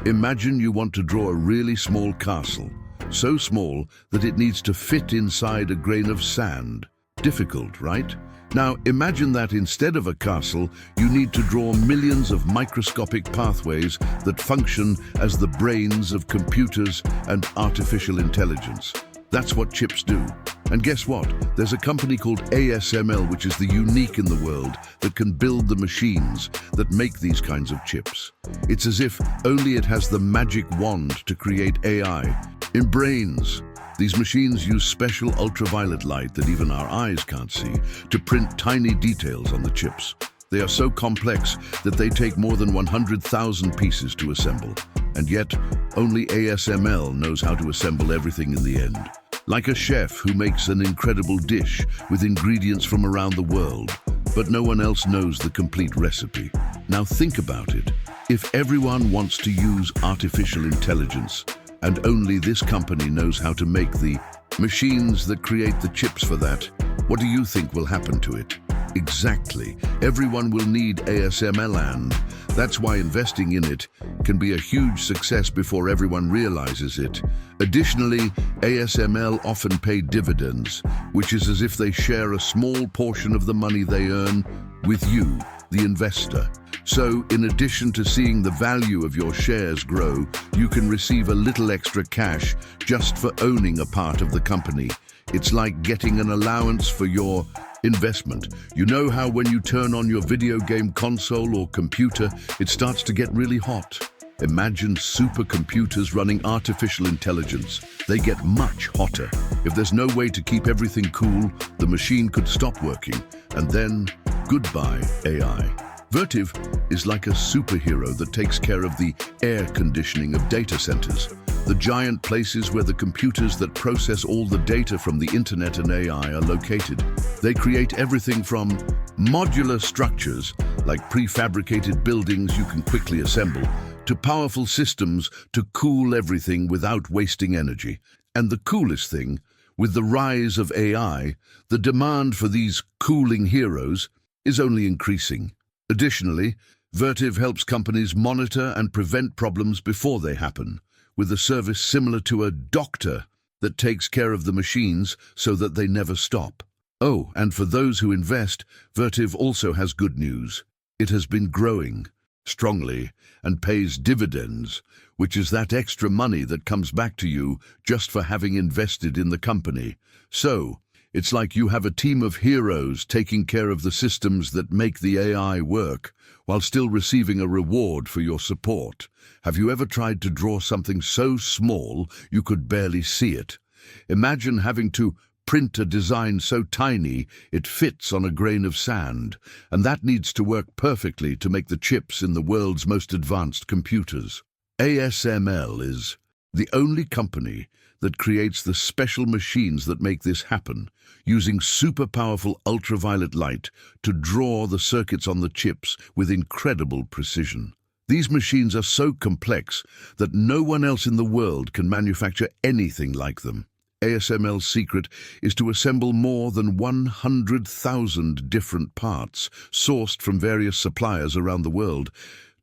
Imagine you want to draw a really small castle, so small that it needs to fit inside a grain of sand. Difficult, right? Now imagine that instead of a castle, you need to draw millions of microscopic pathways that function as the brains of computers and artificial intelligence. That's what chips do. And guess what? There's a company called ASML, which is the unique in the world, that can build the machines that make these kinds of chips. It's as if only it has the magic wand to create AI. In brains, these machines use special ultraviolet light that even our eyes can't see to print tiny details on the chips. They are so complex that they take more than 100,000 pieces to assemble. And yet, only ASML knows how to assemble everything in the end. Like a chef who makes an incredible dish with ingredients from around the world, but no one else knows the complete recipe. Now think about it. If everyone wants to use artificial intelligence, and only this company knows how to make the machines that create the chips for that, what do you think will happen to it? Exactly. Everyone will need ASML, and that's why investing in it can be a huge success before everyone realizes it. Additionally, ASML often pay dividends, which is as if they share a small portion of the money they earn with you, the investor. So, in addition to seeing the value of your shares grow, you can receive a little extra cash just for owning a part of the company. It's like getting an allowance for your investment. You know how when you turn on your video game console or computer, it starts to get really hot? Imagine supercomputers running artificial intelligence. They get much hotter. If there's no way to keep everything cool, the machine could stop working. And then, goodbye, AI. Vertiv is like a superhero that takes care of the air conditioning of data centers, the giant places where the computers that process all the data from the internet and AI are located. They create everything from modular structures, like prefabricated buildings you can quickly assemble, to powerful systems to cool everything without wasting energy. And the coolest thing, with the rise of AI, the demand for these cooling heroes is only increasing. Additionally, Vertiv helps companies monitor and prevent problems before they happen, with a service similar to a doctor that takes care of the machines so that they never stop. Oh, and for those who invest, Vertiv also has good news. It has been growing strongly and pays dividends, which is that extra money that comes back to you just for having invested in the company. So, it's like you have a team of heroes taking care of the systems that make the AI work, while still receiving a reward for your support. Have you ever tried to draw something so small you could barely see it? Imagine having to print a design so tiny it fits on a grain of sand, and that needs to work perfectly to make the chips in the world's most advanced computers. ASML is the only company that creates the special machines that make this happen, using super powerful ultraviolet light to draw the circuits on the chips with incredible precision. These machines are so complex that no one else in the world can manufacture anything like them. ASML's secret is to assemble more than 100,000 different parts, sourced from various suppliers around the world,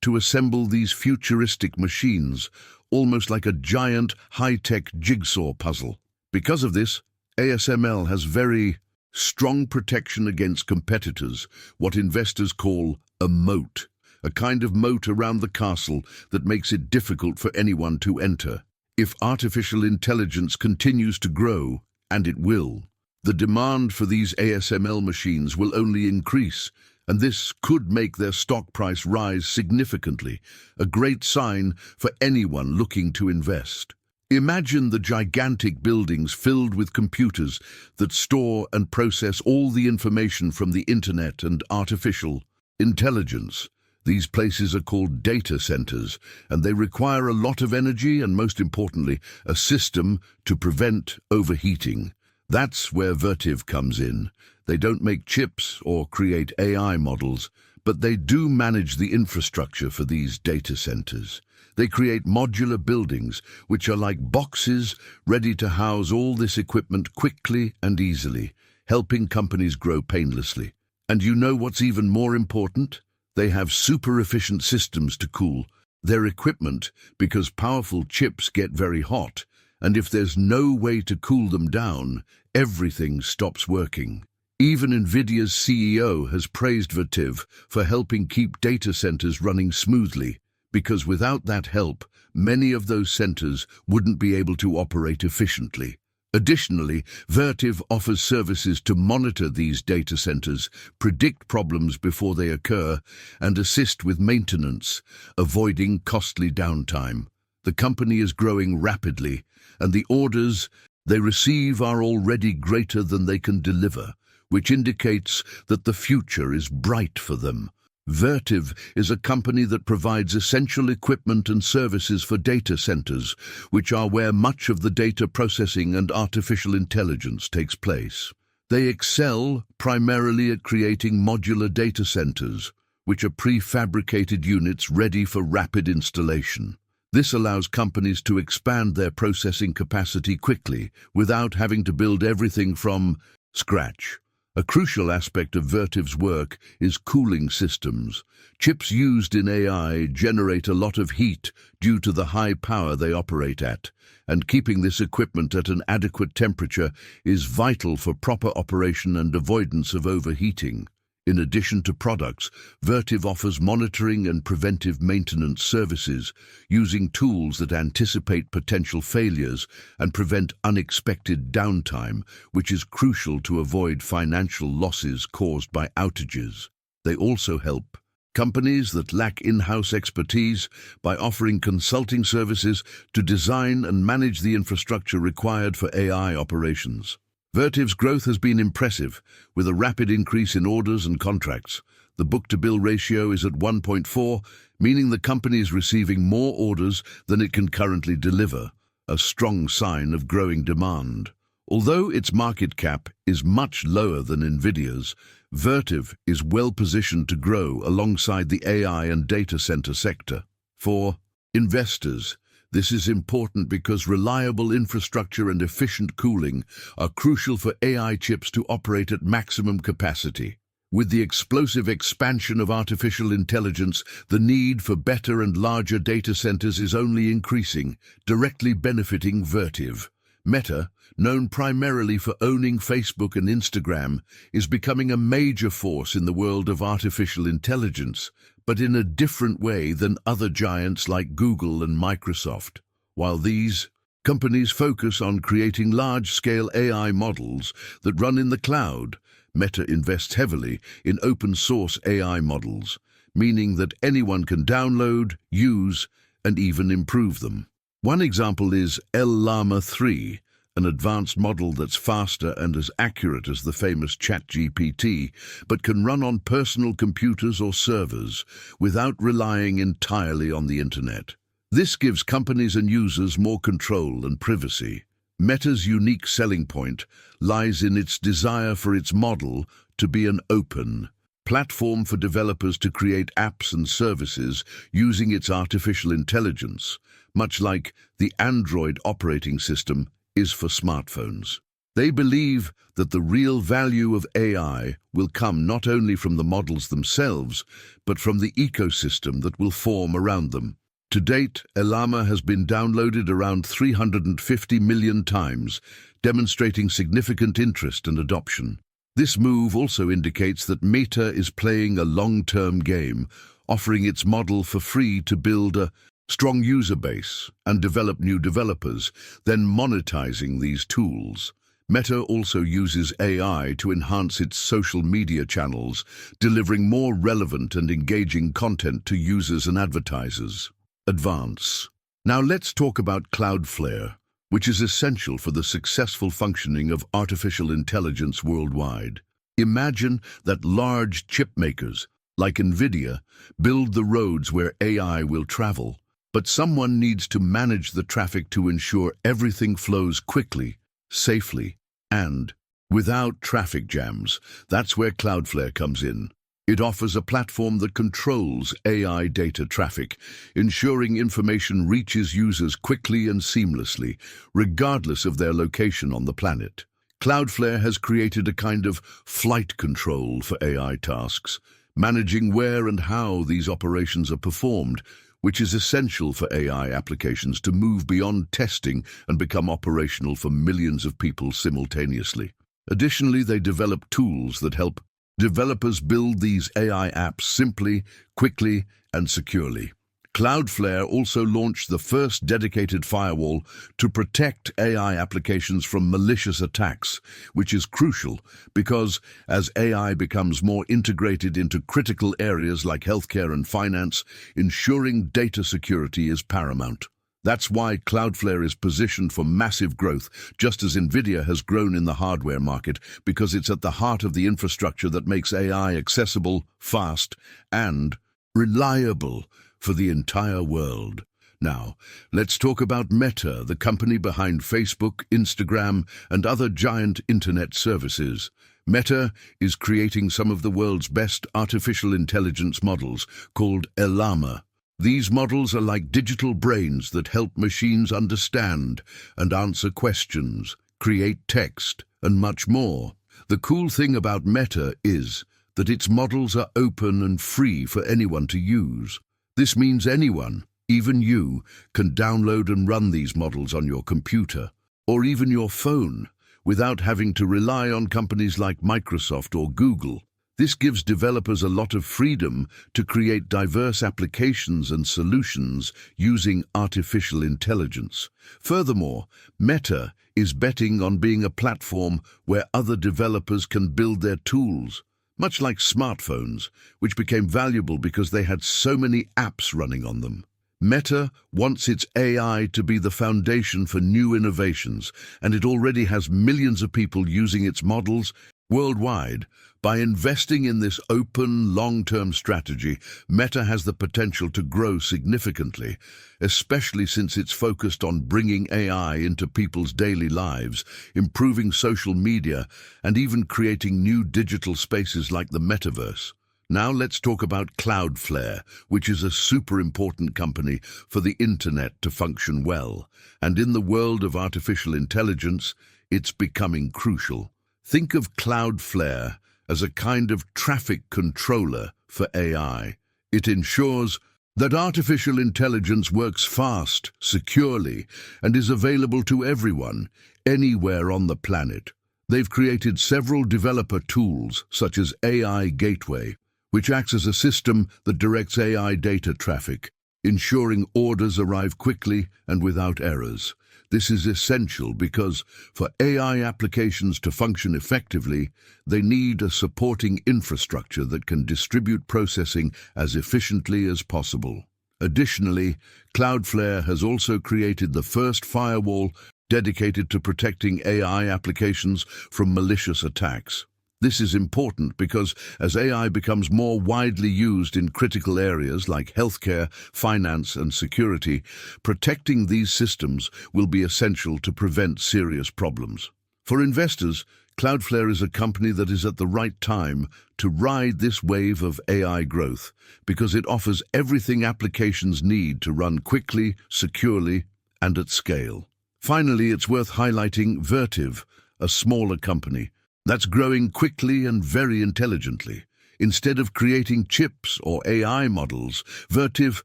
to assemble these futuristic machines, almost like a giant high-tech jigsaw puzzle. Because of this, ASML has very strong protection against competitors, what investors call a moat, a kind of moat around the castle that makes it difficult for anyone to enter. If artificial intelligence continues to grow, and it will, the demand for these ASML machines will only increase, and this could make their stock price rise significantly, a great sign for anyone looking to invest. Imagine the gigantic buildings filled with computers that store and process all the information from the internet and artificial intelligence. These places are called data centers, and they require a lot of energy and, most importantly, a system to prevent overheating. That's where Vertiv comes in. They don't make chips or create AI models, but they do manage the infrastructure for these data centers. They create modular buildings, which are like boxes ready to house all this equipment quickly and easily, helping companies grow painlessly. And you know what's even more important? They have super-efficient systems to cool their equipment because powerful chips get very hot, and if there's no way to cool them down, everything stops working. Even Nvidia's CEO has praised Vertiv for helping keep data centers running smoothly, because without that help, many of those centers wouldn't be able to operate efficiently. Additionally, Vertiv offers services to monitor these data centers, predict problems before they occur, and assist with maintenance, avoiding costly downtime. The company is growing rapidly, and the orders they receive are already greater than they can deliver, which indicates that the future is bright for them. Vertiv is a company that provides essential equipment and services for data centers, which are where much of the data processing and artificial intelligence takes place. They excel primarily at creating modular data centers, which are prefabricated units ready for rapid installation. This allows companies to expand their processing capacity quickly without having to build everything from scratch. A crucial aspect of Vertiv's work is cooling systems. Chips used in AI generate a lot of heat due to the high power they operate at, and keeping this equipment at an adequate temperature is vital for proper operation and avoidance of overheating. In addition to products, Vertiv offers monitoring and preventive maintenance services, using tools that anticipate potential failures and prevent unexpected downtime, which is crucial to avoid financial losses caused by outages. They also help companies that lack in-house expertise by offering consulting services to design and manage the infrastructure required for AI operations. Vertiv's growth has been impressive, with a rapid increase in orders and contracts. The book-to-bill ratio is at 1.4, meaning the company is receiving more orders than it can currently deliver, a strong sign of growing demand. Although its market cap is much lower than Nvidia's, Vertiv is well positioned to grow alongside the AI and data center sector. For investors, this is important because reliable infrastructure and efficient cooling are crucial for AI chips to operate at maximum capacity. With the explosive expansion of artificial intelligence, the need for better and larger data centers is only increasing, directly benefiting Vertiv. Meta, known primarily for owning Facebook and Instagram, is becoming a major force in the world of artificial intelligence, but in a different way than other giants like Google and Microsoft. While these companies focus on creating large-scale AI models that run in the cloud, Meta invests heavily in open-source AI models, meaning that anyone can download, use, and even improve them. One example is Llama 3, an advanced model that's faster and as accurate as the famous ChatGPT, but can run on personal computers or servers without relying entirely on the internet. This gives companies and users more control and privacy. Meta's unique selling point lies in its desire for its model to be an open platform for developers to create apps and services using its artificial intelligence, much like the Android operating system is for smartphones. They believe that the real value of AI will come not only from the models themselves, but from the ecosystem that will form around them. To date, Llama has been downloaded around 350 million times, demonstrating significant interest and adoption. This move also indicates that Meta is playing a long-term game, offering its model for free to build a strong user base and develop new developers, then monetizing these tools. Meta also uses AI to enhance its social media channels, delivering more relevant and engaging content to users and advertisers. Advance. Now let's talk about Cloudflare, which is essential for the successful functioning of artificial intelligence worldwide. Imagine that large chip makers, like Nvidia, build the roads where AI will travel. But someone needs to manage the traffic to ensure everything flows quickly, safely, and without traffic jams. That's where Cloudflare comes in. It offers a platform that controls AI data traffic, ensuring information reaches users quickly and seamlessly, regardless of their location on the planet. Cloudflare has created a kind of flight control for AI tasks, managing where and how these operations are performed, which is essential for AI applications to move beyond testing and become operational for millions of people simultaneously. Additionally, they develop tools that help developers build these AI apps simply, quickly, and securely. Cloudflare also launched the first dedicated firewall to protect AI applications from malicious attacks, which is crucial because as AI becomes more integrated into critical areas like healthcare and finance, ensuring data security is paramount. That's why Cloudflare is positioned for massive growth, just as Nvidia has grown in the hardware market, because it's at the heart of the infrastructure that makes AI accessible, fast, and reliable for the entire world. Now, let's talk about Meta, the company behind Facebook, Instagram, and other giant internet services. Meta is creating some of the world's best artificial intelligence models, called Llama. These models are like digital brains that help machines understand and answer questions, create text, and much more. The cool thing about Meta is that its models are open and free for anyone to use. This means anyone, even you, can download and run these models on your computer, or even your phone, without having to rely on companies like Microsoft or Google. This gives developers a lot of freedom to create diverse applications and solutions using artificial intelligence. Furthermore, Meta is betting on being a platform where other developers can build their tools, much like smartphones, which became valuable because they had so many apps running on them. Meta wants its AI to be the foundation for new innovations, and it already has millions of people using its models worldwide. By investing in this open, long-term strategy, Meta has the potential to grow significantly, especially since it's focused on bringing AI into people's daily lives, improving social media, and even creating new digital spaces like the metaverse. Now let's talk about Cloudflare, which is a super important company for the internet to function well. And in the world of artificial intelligence, it's becoming crucial. Think of Cloudflare as a kind of traffic controller for AI. It ensures that artificial intelligence works fast, securely, and is available to everyone, anywhere on the planet. They've created several developer tools, such as AI Gateway, which acts as a system that directs AI data traffic, ensuring orders arrive quickly and without errors. This is essential because for AI applications to function effectively, they need a supporting infrastructure that can distribute processing as efficiently as possible. Additionally, Cloudflare has also created the first firewall dedicated to protecting AI applications from malicious attacks. This is important because as AI becomes more widely used in critical areas like healthcare, finance, and security, protecting these systems will be essential to prevent serious problems. For investors, Cloudflare is a company that is at the right time to ride this wave of AI growth because it offers everything applications need to run quickly, securely, and at scale. Finally, it's worth highlighting Vertiv, a smaller company that's growing quickly and very intelligently. Instead of creating chips or AI models, Vertiv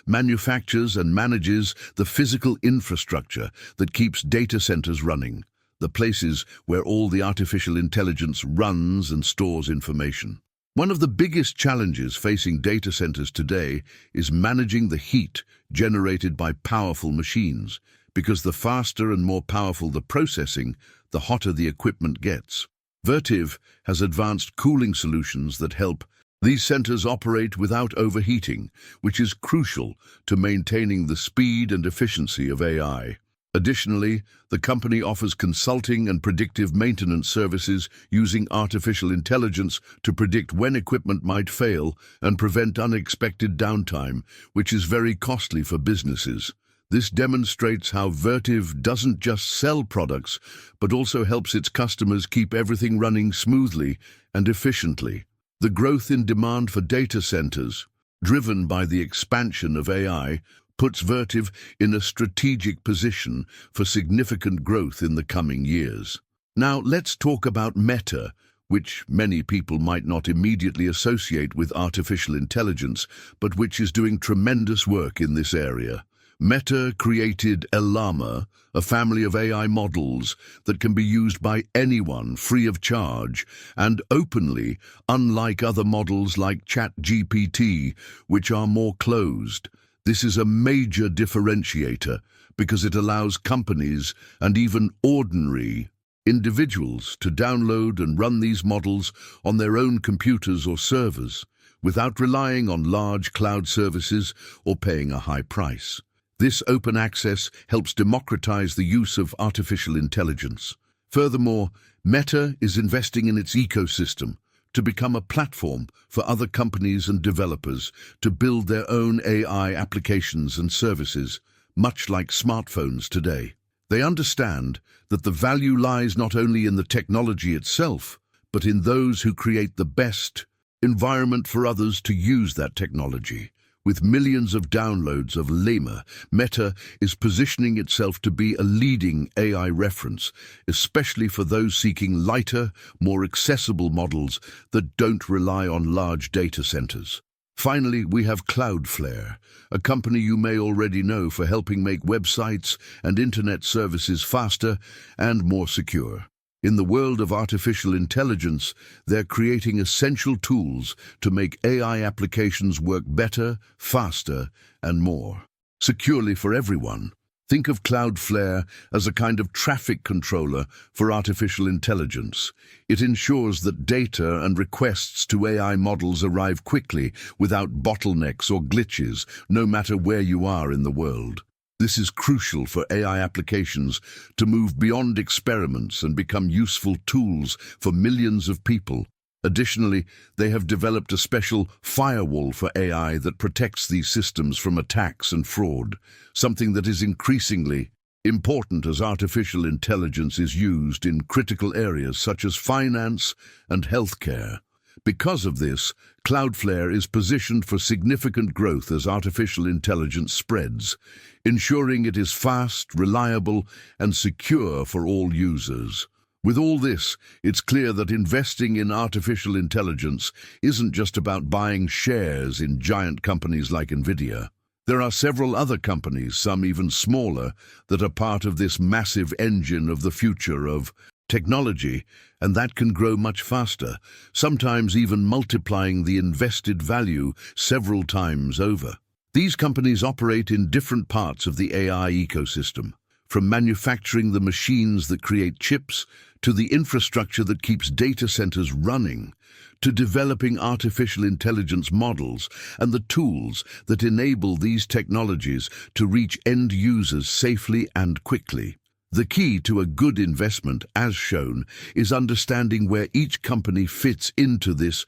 manufactures and manages the physical infrastructure that keeps data centers running, the places where all the artificial intelligence runs and stores information. One of the biggest challenges facing data centers today is managing the heat generated by powerful machines, because the faster and more powerful the processing, the hotter the equipment gets. Vertiv has advanced cooling solutions that help these centers operate without overheating, which is crucial to maintaining the speed and efficiency of AI. Additionally, the company offers consulting and predictive maintenance services using artificial intelligence to predict when equipment might fail and prevent unexpected downtime, which is very costly for businesses. This demonstrates how Vertiv doesn't just sell products, but also helps its customers keep everything running smoothly and efficiently. The growth in demand for data centers, driven by the expansion of AI, puts Vertiv in a strategic position for significant growth in the coming years. Now let's talk about Meta, which many people might not immediately associate with artificial intelligence, but which is doing tremendous work in this area. Meta created Llama, a family of AI models that can be used by anyone free of charge and openly, unlike other models like ChatGPT, which are more closed. This is a major differentiator because it allows companies and even ordinary individuals to download and run these models on their own computers or servers without relying on large cloud services or paying a high price. This open access helps democratize the use of artificial intelligence. Furthermore, Meta is investing in its ecosystem to become a platform for other companies and developers to build their own AI applications and services, much like smartphones today. They understand that the value lies not only in the technology itself, but in those who create the best environment for others to use that technology. With millions of downloads of Llama, Meta is positioning itself to be a leading AI reference, especially for those seeking lighter, more accessible models that don't rely on large data centers. Finally, we have Cloudflare, a company you may already know for helping make websites and internet services faster and more secure. In the world of artificial intelligence, they're creating essential tools to make AI applications work better, faster, and more securely for everyone. Think of Cloudflare as a kind of traffic controller for artificial intelligence. It ensures that data and requests to AI models arrive quickly without bottlenecks or glitches, no matter where you are in the world. This is crucial for AI applications to move beyond experiments and become useful tools for millions of people. Additionally, they have developed a special firewall for AI that protects these systems from attacks and fraud, something that is increasingly important as artificial intelligence is used in critical areas such as finance and healthcare. Because of this, Cloudflare is positioned for significant growth as artificial intelligence spreads, ensuring it is fast, reliable, and secure for all users. With all this, it's clear that investing in artificial intelligence isn't just about buying shares in giant companies like Nvidia. There are several other companies, some even smaller, that are part of this massive engine of the future of technology, and that can grow much faster, sometimes even multiplying the invested value several times over. These companies operate in different parts of the AI ecosystem, from manufacturing the machines that create chips to the infrastructure that keeps data centers running, to developing artificial intelligence models and the tools that enable these technologies to reach end users safely and quickly. The key to a good investment, as shown, is understanding where each company fits into this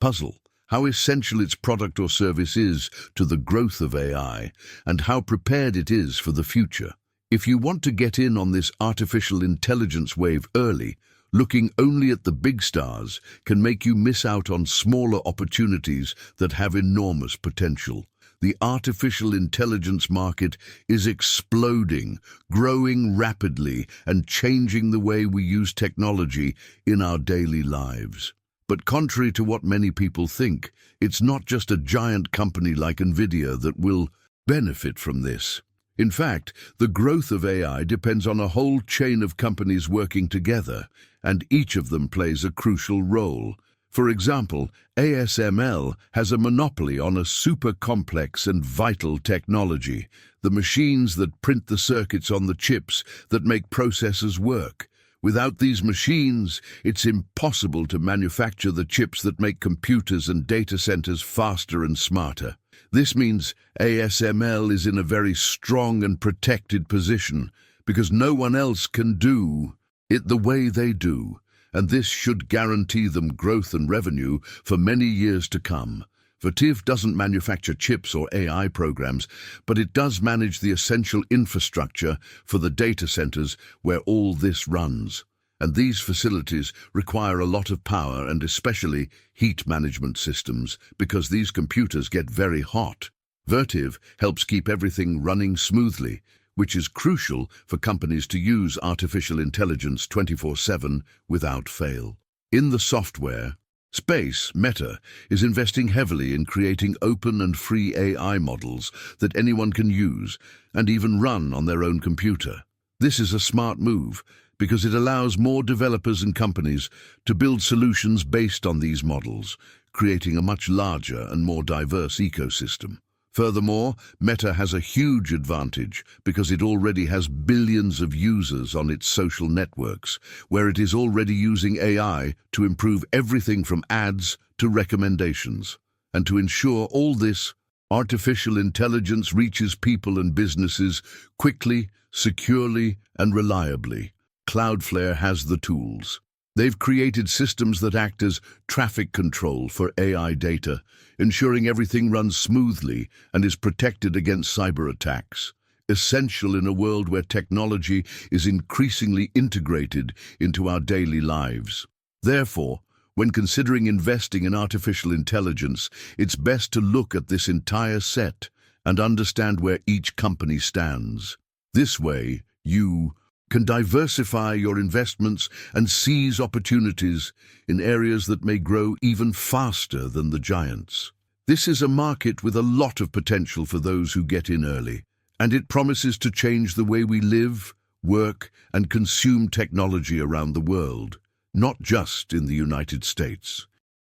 puzzle, how essential its product or service is to the growth of AI, and how prepared it is for the future. If you want to get in on this artificial intelligence wave early, looking only at the big stars can make you miss out on smaller opportunities that have enormous potential. The artificial intelligence market is exploding, growing rapidly, and changing the way we use technology in our daily lives. But contrary to what many people think, it's not just a giant company like Nvidia that will benefit from this. In fact, the growth of AI depends on a whole chain of companies working together, and each of them plays a crucial role. For example, ASML has a monopoly on a super complex and vital technology, the machines that print the circuits on the chips that make processors work. Without these machines, it's impossible to manufacture the chips that make computers and data centers faster and smarter. This means ASML is in a very strong and protected position because no one else can do it the way they do, and this should guarantee them growth and revenue for many years to come. Vertiv doesn't manufacture chips or AI programs, but it does manage the essential infrastructure for the data centers where all this runs. And these facilities require a lot of power and especially heat management systems because these computers get very hot. Vertiv helps keep everything running smoothly, which is crucial for companies to use artificial intelligence 24/7 without fail. In the software space, Meta is investing heavily in creating open and free AI models that anyone can use and even run on their own computer. This is a smart move because it allows more developers and companies to build solutions based on these models, creating a much larger and more diverse ecosystem. Furthermore, Meta has a huge advantage because it already has billions of users on its social networks, where it is already using AI to improve everything from ads to recommendations. And to ensure all this, artificial intelligence reaches people and businesses quickly, securely, and reliably. Cloudflare has the tools. They've created systems that act as traffic control for AI data, ensuring everything runs smoothly and is protected against cyber attacks, essential in a world where technology is increasingly integrated into our daily lives. Therefore, when considering investing in artificial intelligence, it's best to look at this entire set and understand where each company stands. This way, you can diversify your investments and seize opportunities in areas that may grow even faster than the giants. This is a market with a lot of potential for those who get in early, and it promises to change the way we live, work, and consume technology around the world, not just in the United States.